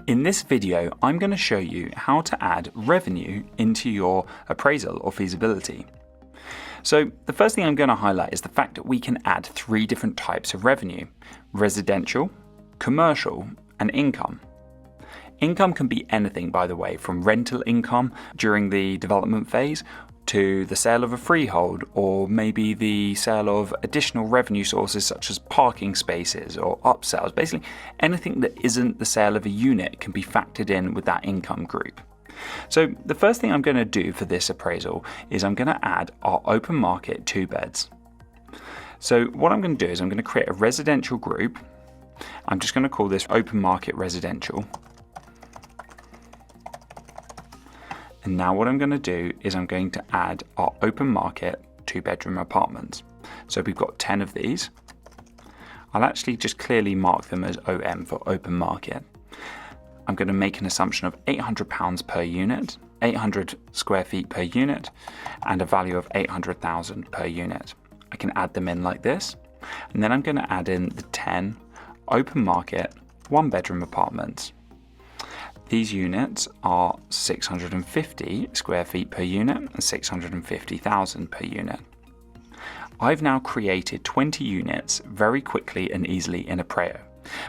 In this video, I'm going to show you how to add revenue into your appraisal or feasibility. So the first thing I'm going to highlight is the fact that we can add 3 different types of revenue: residential, commercial, and income. Income can be anything, by the way, from rental income during the development phase to the sale of a freehold, or maybe the sale of additional revenue sources such as parking spaces or upsells. Basically, anything that isn't the sale of a unit can be factored in with that income group. So the first thing I'm going to do for this appraisal is I'm going to add our open market 2 beds. So what I'm going to do is I'm going to create a residential group. I'm just going to call this open market residential. And now what I'm going to do is I'm going to add our open market 2-bedroom apartments. So we've got 10 of these. I'll actually just clearly mark them as OM for open market. I'm going to make an assumption of £800 per unit, 800 square feet per unit, and a value of 800,000 per unit. I can add them in like this. And then I'm going to add in the 10 open market 1-bedroom apartments. These units are 650 square feet per unit and 650,000 per unit. I've now created 20 units very quickly and easily in Aprao.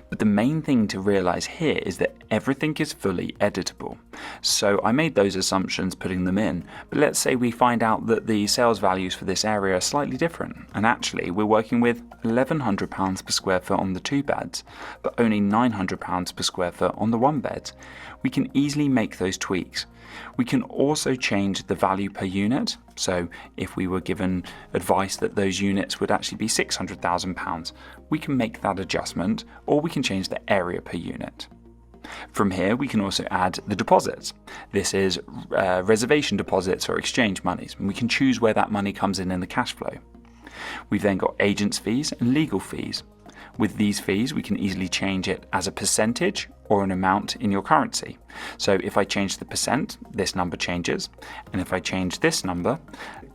But the main thing to realize here is that everything is fully editable. So I made those assumptions putting them in, but let's say we find out that the sales values for this area are slightly different, and actually we're working with £1,100 per square foot on the 2 beds, but only £900 per square foot on the 1 bed. We can easily make those tweaks. We can also change the value per unit. So if we were given advice that those units would actually be £600,000, we can make that adjustment, or we can change the area per unit. From here, we can also add the deposits. This is reservation deposits or exchange monies, and we can choose where that money comes in the cash flow. We've then got agents' fees and legal fees. With these fees, we can easily change it as a percentage or an amount in your currency. So if I change the percent, this number changes. And if I change this number,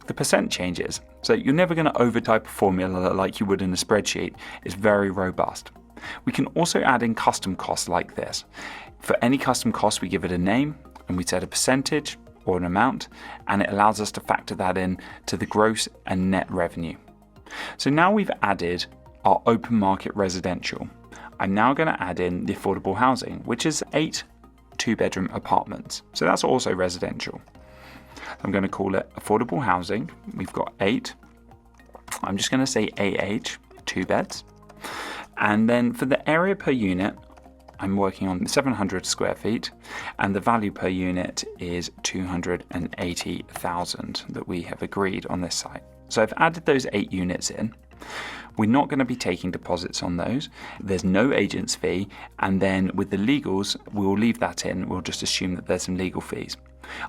the percent changes. So you're never going to overtype a formula like you would in a spreadsheet. It's very robust. We can also add in custom costs like this. For any custom cost, we give it a name and we set a percentage or an amount, and it allows us to factor that in to the gross and net revenue. So now we've added our open market residential. I'm now going to add in the affordable housing, which is 8 2-bedroom apartments. So that's also residential. I'm going to call it affordable housing. We've got 8. I'm just going to say AH, 2 beds. And then for the area per unit, I'm working on 700 square feet, and the value per unit is 280,000 that we have agreed on this site. So I've added those 8 units in. We're not going to be taking deposits on those. There's no agent's fee, and then with the legals, we'll leave that in. We'll just assume that there's some legal fees.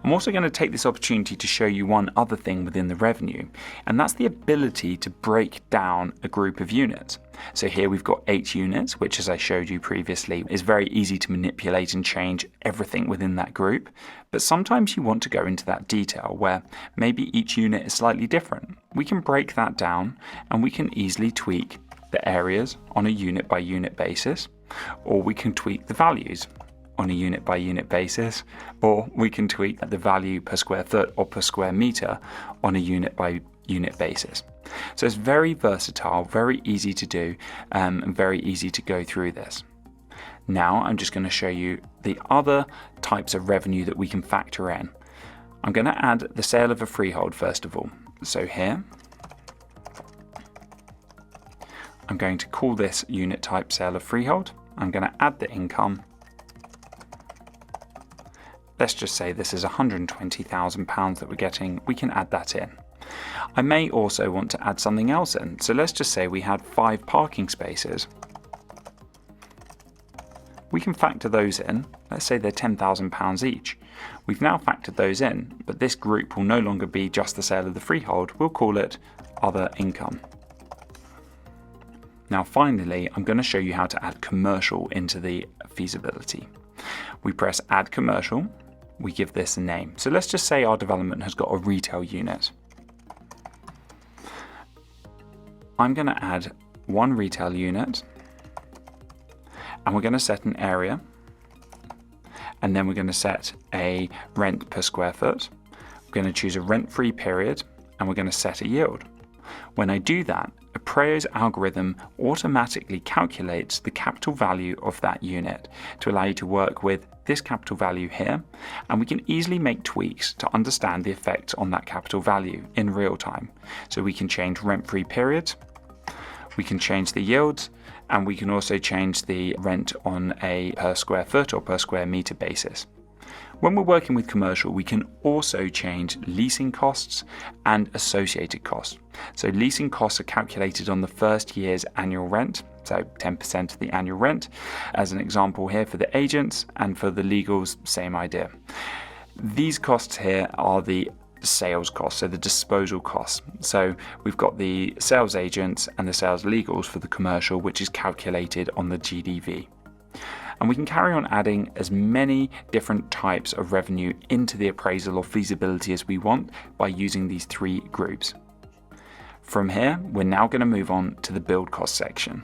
I'm also going to take this opportunity to show you one other thing within the revenue, and that's the ability to break down a group of units. So here we've got 8 units, which, as I showed you previously, is very easy to manipulate and change everything within that group. But sometimes you want to go into that detail where maybe each unit is slightly different. We can break that down and we can easily tweak the areas on a unit by unit basis, or we can tweak the values on a unit by unit basis, or we can tweak the value per square foot or per square meter on a unit by unit basis. So it's very versatile, very easy to do, and very easy to go through this. Now I'm just going to show you the other types of revenue that we can factor in. I'm going to add the sale of a freehold first of all. So here, I'm going to call this unit type sale of freehold. I'm going to add the income. Let's just say this is £120,000 that we're getting. We can add that in. I may also want to add something else in. So let's just say we had 5 parking spaces. We can factor those in. Let's say they're £10,000 each. We've now factored those in, but this group will no longer be just the sale of the freehold. We'll call it other income. Now finally, I'm going to show you how to add commercial into the feasibility. We press add commercial. We give this a name. So let's just say our development has got a retail unit. I'm going to add 1 retail unit, and we're going to set an area and then we're going to set a rent per square foot. We're going to choose a rent-free period, and we're going to set a yield. When I do that, Aprao's algorithm automatically calculates the capital value of that unit to allow you to work with this capital value here, and we can easily make tweaks to understand the effects on that capital value in real time. So we can change rent-free periods, we can change the yields, and we can also change the rent on a per square foot or per square meter basis. When we're working with commercial, we can also change leasing costs and associated costs. So leasing costs are calculated on the first year's annual rent, so 10% of the annual rent, as an example here for the agents, and for the legals, same idea. These costs here are the sales costs, so the disposal costs. So we've got the sales agents and the sales legals for the commercial, which is calculated on the GDV. And we can carry on adding as many different types of revenue into the appraisal or feasibility as we want by using these three groups. From here, we're now going to move on to the build cost section.